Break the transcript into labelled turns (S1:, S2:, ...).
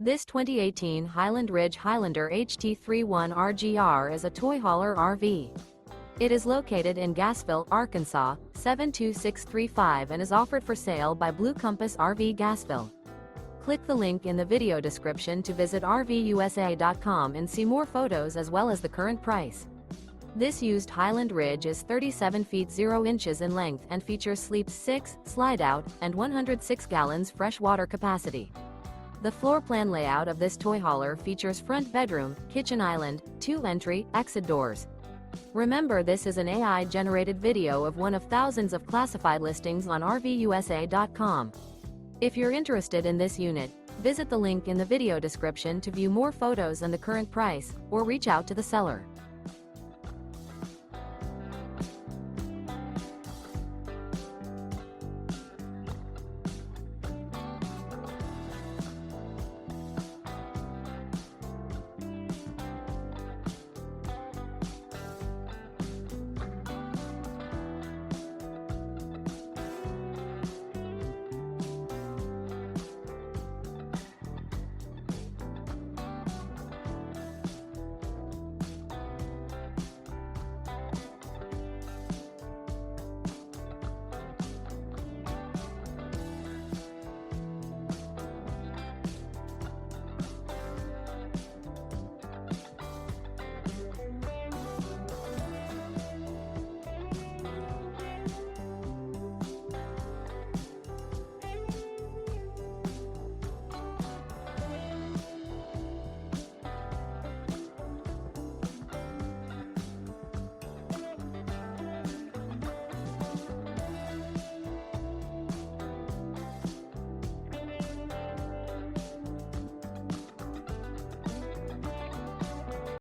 S1: This 2018 Highland Ridge Highlander HT31RGR is a toy hauler RV. It is located in Gassville, Arkansas, 72635 and is offered for sale by Blue Compass RV Gassville. Click the link in the video description to visit RVUSA.com and see more photos as well as the current price. This used Highland Ridge is 37 feet 0 inches in length and features sleep 6, slide-out, and 106 gallons fresh water capacity. The floor plan layout of this toy hauler features front bedroom, kitchen island, 2 entry, exit doors. Remember, this is an AI-generated video of one of thousands of classified listings on RVUSA.com. If you're interested in this unit, visit the link in the video description to view more photos and the current price, or reach out to the seller.